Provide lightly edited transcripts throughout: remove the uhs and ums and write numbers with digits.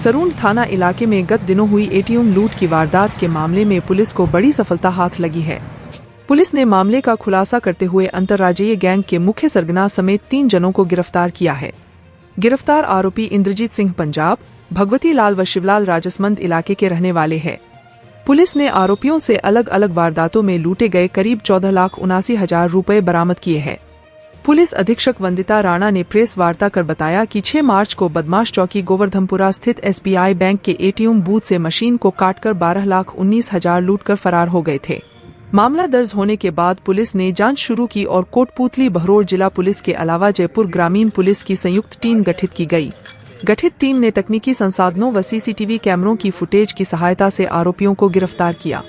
सरून थाना इलाके में गत दिनों हुई एटीएम लूट की वारदात के मामले में पुलिस को बड़ी सफलता हाथ लगी है। पुलिस ने मामले का खुलासा करते हुए अंतर्राज्यीय गैंग के मुख्य सरगना समेत 3 जनों को गिरफ्तार किया है। गिरफ्तार आरोपी इंद्रजीत सिंह पंजाब, भगवती लाल व शिवलाल राजसमंद इलाके के रहने वाले हैं। पुलिस ने आरोपियों से अलग अलग वारदातों में लूटे गए करीब 14,79,000 रुपए बरामद किए हैं। पुलिस अधीक्षक वंदिता राणा ने प्रेस वार्ता कर बताया कि 6 मार्च को बदमाश चौकी गोवर्धनपुरा स्थित SBI बैंक के एटीएम बूथ से मशीन को काटकर 12,19,000 लूटकर फरार हो गए थे। मामला दर्ज होने के बाद पुलिस ने जांच शुरू की और कोटपूतली बहरोड़ जिला पुलिस के अलावा जयपुर ग्रामीण पुलिस की संयुक्त टीम गठित की गई। गठित टीम ने तकनीकी संसाधनों व CCTV कैमरों की फुटेज की सहायता से आरोपियों को गिरफ्तार किया।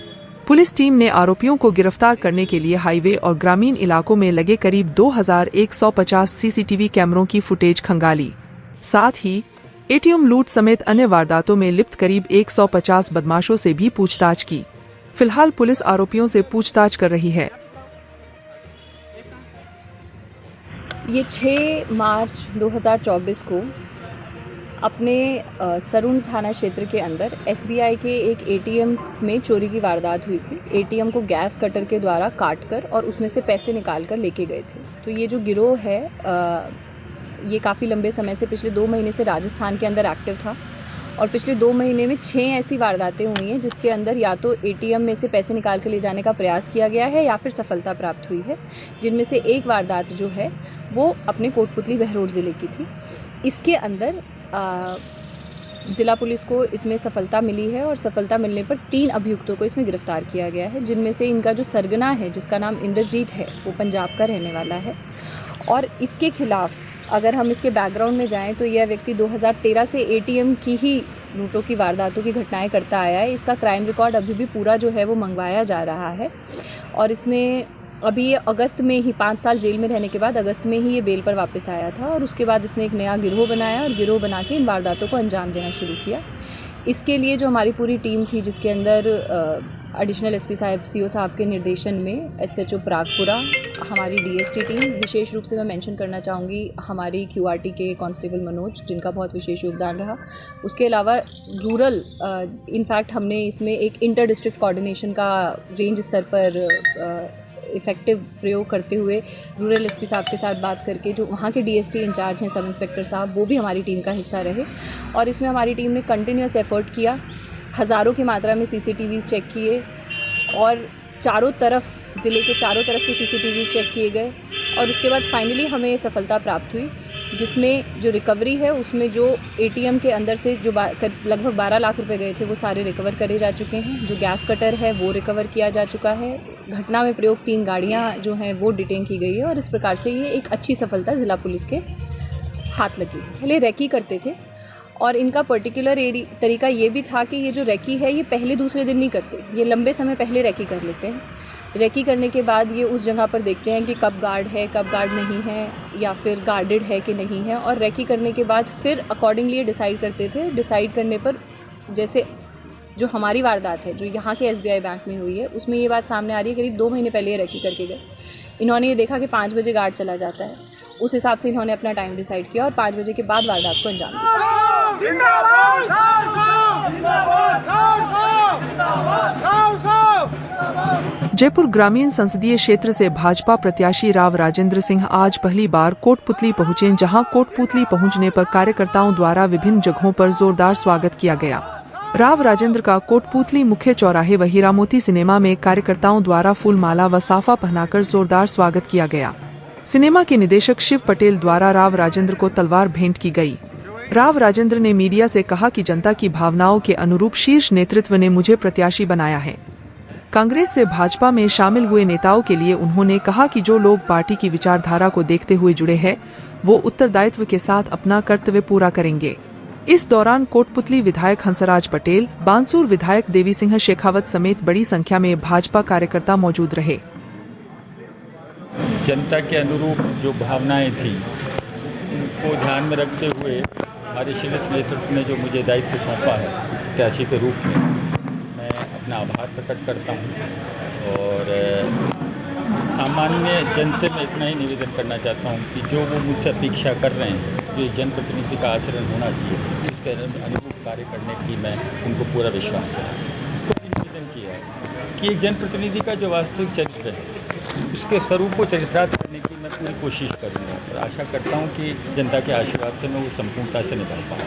पुलिस टीम ने आरोपियों को गिरफ्तार करने के लिए हाईवे और ग्रामीण इलाकों में लगे करीब 2,150 CCTV कैमरों की फुटेज खंगाली। साथ ही एटीएम लूट समेत अन्य वारदातों में लिप्त करीब 150 बदमाशों से भी पूछताछ की। फिलहाल पुलिस आरोपियों से पूछताछ कर रही है। ये 6 मार्च 2024 को अपने सरून थाना क्षेत्र के अंदर SBI के एक ATM में चोरी की वारदात हुई थी। ATM को गैस कटर के द्वारा काटकर और उसमें से पैसे निकाल कर लेके गए थे। तो ये जो गिरोह है ये काफ़ी लंबे समय से पिछले 2 महीने से राजस्थान के अंदर एक्टिव था और पिछले 2 महीने में 6 ऐसी वारदातें हुई हैं जिसके अंदर या तो ATM में से पैसे निकाल कर ले जाने का प्रयास किया गया है या फिर सफलता प्राप्त हुई है, जिनमें से एक वारदात जो है वो अपने कोटपुतली बहरोड ज़िले की थी। इसके अंदर ज़िला पुलिस को इसमें सफलता मिली है और सफलता मिलने पर 3 अभियुक्तों को इसमें गिरफ्तार किया गया है, जिनमें से इनका जो सरगना है जिसका नाम इंद्रजीत है वो पंजाब का रहने वाला है। और इसके खिलाफ अगर हम इसके बैकग्राउंड में जाएं तो यह व्यक्ति 2013 से ATM की ही लूटों की वारदातों की घटनाएं करता आया है। इसका क्राइम रिकॉर्ड अभी भी पूरा जो है वो मंगवाया जा रहा है और इसने अभी ये अगस्त में ही 5 साल जेल में रहने के बाद अगस्त में ही ये बेल पर वापस आया था और उसके बाद इसने एक नया गिरोह बनाया और गिरोह बना के इन वारदातों को अंजाम देना शुरू किया। इसके लिए जो हमारी पूरी टीम थी जिसके अंदर एडिशनल SP साहब CO साहब के निर्देशन में SHO प्रागपुरा, हमारी DST टीम, विशेष रूप से मैं मेंशन करना चाहूँगी हमारी QRT के कांस्टेबल मनोज जिनका बहुत विशेष योगदान रहा। उसके अलावा रूरल इनफैक्ट हमने इसमें एक इंटर डिस्ट्रिक्ट कोऑर्डिनेशन का रेंज स्तर पर इफ़ेक्टिव प्रयोग करते हुए रूरल SP साहब के साथ बात करके जो वहाँ के DST इंचार्ज हैं सब इंस्पेक्टर साहब वो भी हमारी टीम का हिस्सा रहे और इसमें हमारी टीम ने कंटिन्यूस एफर्ट किया। हज़ारों की मात्रा में CCTVs चेक किए और चारों तरफ ज़िले के चारों तरफ की CCTVs चेक किए गए और उसके बाद फाइनली हमें सफलता प्राप्त हुई, जिसमें जो रिकवरी है उसमें जो ATM के अंदर से जो लगभग 12 लाख रुपए गए थे वो सारे रिकवर करे जा चुके हैं। जो गैस कटर है वो रिकवर किया जा चुका है। घटना में प्रयोग 3 गाड़ियाँ जो हैं वो डिटेन की गई है और इस प्रकार से ये एक अच्छी सफलता ज़िला पुलिस के हाथ लगी। पहले रैकी करते थे और इनका पर्टिकुलर तरीका ये भी था कि ये जो रैकी है ये पहले दूसरे दिन नहीं करते, ये लंबे समय पहले रैकी कर लेते हैं। रैकी करने के बाद ये उस जगह पर देखते हैं कि कब गार्ड है कब गार्ड नहीं है या फिर गार्डेड है कि नहीं है और रैकी करने के बाद फिर अकॉर्डिंगली डिसाइड करते थे। डिसाइड करने पर जैसे जो हमारी वारदात है जो यहाँ के SBI बैंक में हुई है उसमें ये बात सामने आ रही है करीब 2 महीने पहले ये रैकी करके गए। इन्होंने ये देखा कि 5 बजे गार्ड चला जाता है, उस हिसाब से इन्होंने अपना टाइम डिसाइड किया और 5 बजे के बाद वारदात को अंजाम दिया। जयपुर ग्रामीण संसदीय क्षेत्र से भाजपा प्रत्याशी राव राजेंद्र सिंह आज पहली बार कोटपुतली पहुंचे, जहां कोटपुतली पहुंचने पर कार्यकर्ताओं द्वारा विभिन्न जगहों पर जोरदार स्वागत किया गया। राव राजेंद्र का कोटपुतली मुख्य चौराहे व हीरामोती सिनेमा में कार्यकर्ताओं द्वारा फूलमाला व साफा पहनाकर जोरदार स्वागत किया गया। सिनेमा के निदेशक शिव पटेल द्वारा राव राजेंद्र को तलवार भेंट की गई। राव राजेंद्र ने मीडिया से कहा कि जनता की भावनाओं के अनुरूप शीर्ष नेतृत्व ने मुझे प्रत्याशी बनाया है। कांग्रेस से भाजपा में शामिल हुए नेताओं के लिए उन्होंने कहा कि जो लोग पार्टी की विचारधारा को देखते हुए जुड़े हैं वो उत्तरदायित्व के साथ अपना कर्तव्य पूरा करेंगे। इस दौरान कोटपुतली विधायक हंसराज पटेल, बांसुर विधायक देवी सिंह शेखावत समेत बड़ी संख्या में भाजपा कार्यकर्ता मौजूद रहे। जनता के अनुरूप जो भावनाएं थी उनको ध्यान में रखते हुए हमारे शीर्ष नेतृत्व ने जो मुझे दायित्व सौंपा है प्रत्याशी के रूप में, मैं अपना आभार प्रकट करता हूं और सामान्य जन से मैं इतना ही निवेदन करना चाहता हूँ कि जो वो मुझसे अपेक्षा कर रहे हैं, जो जनप्रतिनिधि का आचरण होना चाहिए, उसके अनुरूप कार्य करने की मैं उनको पूरा विश्वास है। निवेदन किया है कि एक जनप्रतिनिधि का जो वास्तविक चरित्र है, उसके स्वरूप को चरितार्थ करने की मैं पूरी कोशिश करूँगा और आशा करता हूँ कि जनता के आशीर्वाद से मैं वो संपूर्णता से निभाल पाऊँ।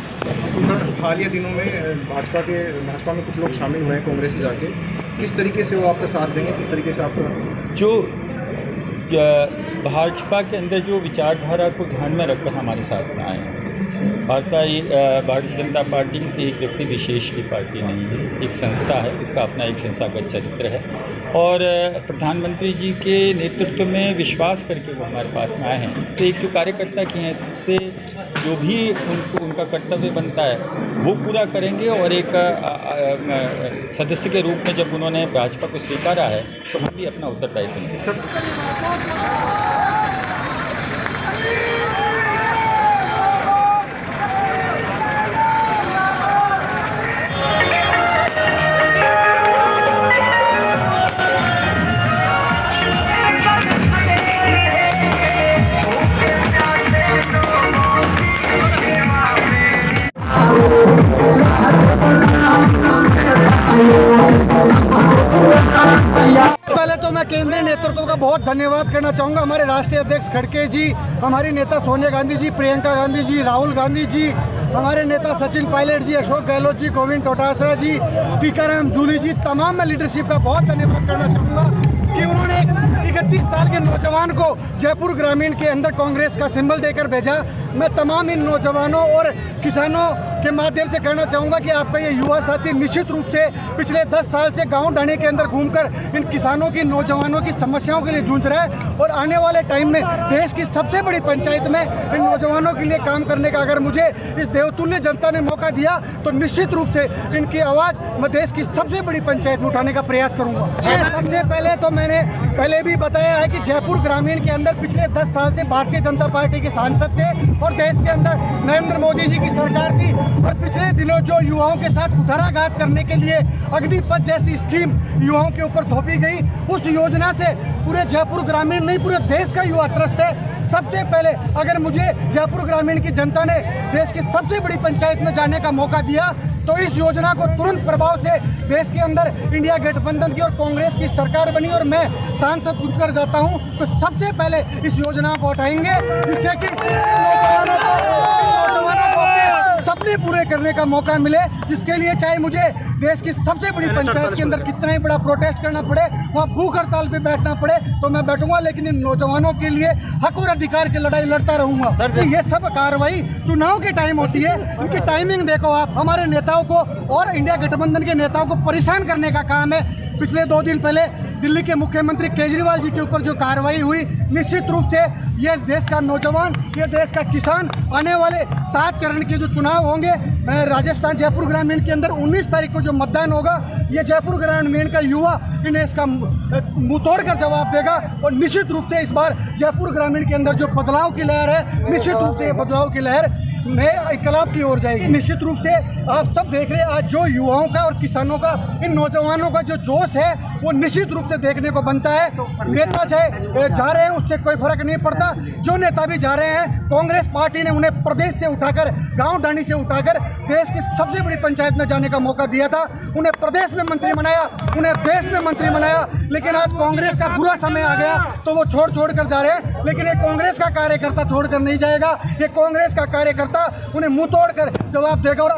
हालिया दिनों में भाजपा में कुछ लोग शामिल हुए हैं कांग्रेस से जाके, किस तरीके से वो आपका साथ देंगे, किस तरीके से आपका जो भाजपा के अंदर जो विचारधारा को ध्यान में रखकर हमारे साथ में आए हैं। भारतीय जनता पार्टी से एक व्यक्ति विशेष की पार्टी नहीं है, एक संस्था है, उसका अपना एक संस्थागत चरित्र है और प्रधानमंत्री जी के नेतृत्व में विश्वास करके वो हमारे पास में आए हैं। तो एक जो कार्यकर्ता की हैं, इससे जो भी उनका कर्तव्य बनता है वो पूरा करेंगे और एक सदस्य के रूप में जब उन्होंने भाजपा को स्वीकारा है तो हम भी अपना उत्तरदायित्व लेंगे। पहले तो मैं केंद्रीय नेतृत्व का बहुत धन्यवाद करना चाहूँगा। हमारे राष्ट्रीय अध्यक्ष खड़गे जी, हमारी नेता सोनिया गांधी जी, प्रियंका गांधी जी, राहुल गांधी जी, हमारे नेता सचिन पायलट जी, अशोक गहलोत जी, गोविंद डोटासरा जी, टीकाराम जूली जी, तमाम मैं लीडरशिप का बहुत धन्यवाद करना चाहूँगा कि उन्होंने 31 साल के नौजवान को जयपुर ग्रामीण के अंदर कांग्रेस का सिंबल देकर भेजा। मैं तमाम इन नौजवानों और किसानों के माध्यम से कहना चाहूँगा कि आपका ये युवा साथी निश्चित रूप से पिछले 10 साल से गांव ढाणी के अंदर घूमकर इन किसानों की, नौजवानों की समस्याओं के लिए जूझ रहा है और आने वाले टाइम में देश की सबसे बड़ी पंचायत में इन नौजवानों के लिए काम करने का अगर मुझे इस देवतुल्य जनता ने मौका दिया तो निश्चित रूप से इनकी आवाज़ मैं देश की सबसे बड़ी पंचायत में उठाने का प्रयास करूँगा। सबसे पहले तो मैंने पहले भी बताया है कि जयपुर ग्रामीण के अंदर पिछले 10 साल से भारतीय जनता पार्टी के सांसद थे और देश के अंदर नरेंद्र मोदी जी की सरकार थी और पिछले दिनों जो युवाओं के साथ कुठाराघात करने के लिए अग्निपथ जैसी स्कीम युवाओं के ऊपर थोपी गई, उस योजना से पूरे जयपुर ग्रामीण नहीं पूरे देश का युवा त्रस्त है। सबसे पहले अगर मुझे जयपुर ग्रामीण की जनता ने देश की सबसे बड़ी पंचायत में जाने का मौका दिया तो इस योजना को तुरंत प्रभाव से देश के अंदर इंडिया गठबंधन की और कांग्रेस की सरकार बनी और मैं सांसद उठकर जाता हूं तो सबसे पहले इस योजना को उठाएंगे जिससे कि नौजवानों को सपने पूरे करने का मौका मिले, जिसके लिए चाहे मुझे देश की सबसे बड़ी पंचायत के अंदर कितना ही बड़ा प्रोटेस्ट करना पड़े, वहाँ भूख हड़ताल पे बैठना पड़े तो मैं बैठूंगा, लेकिन इन नौजवानों के लिए हक और अधिकार की लड़ाई लड़ता रहूंगा। सर ये सब कार्रवाई चुनाव के टाइम होती है, इनकी टाइमिंग देखो आप। हमारे नेताओं को और इंडिया गठबंधन के नेताओं को परेशान करने का काम है। पिछले 2 दिन पहले दिल्ली के मुख्यमंत्री केजरीवाल जी के ऊपर जो कार्रवाई हुई, निश्चित रूप से ये देश का नौजवान, ये देश का किसान आने वाले 7 चरण के जो चुनाव होंगे, राजस्थान जयपुर ग्रामीण के अंदर 19 तारीख को जो मतदान होगा, ये जयपुर ग्रामीण का युवा इन्हें इसका मुंह तोड़ कर जवाब देगा और निश्चित रूप से इस बार जयपुर ग्रामीण के अंदर जो बदलाव की लहर है, निश्चित रूप से ये बदलाव की लहर नए इंकलाब की ओर जाएगी। निश्चित रूप से आप सब देख रहे हैं आज जो युवाओं का और किसानों का, इन नौजवानों का जो जोश है वो निश्चित रूप से देखने को बनता है। नेता चाहे जा रहे हैं उससे कोई फर्क नहीं पड़ता, जो नेता भी जा रहे हैं, कांग्रेस पार्टी ने उन्हें प्रदेश से उठाकर, गांव ढाणी से उठाकर देश की सबसे बड़ी पंचायत में जाने का मौका दिया था, उन्हें प्रदेश में मंत्री बनाया, उन्हें देश में मंत्री बनाया, लेकिन आज कांग्रेस का बुरा समय आ गया तो वो छोड़ कर जा रहे हैं। लेकिन ये कांग्रेस का कार्यकर्ता छोड़कर नहीं जाएगा, ये कांग्रेस का कार्यकर्ता उन्हें मुंह तोड़ कर जवाब देगा और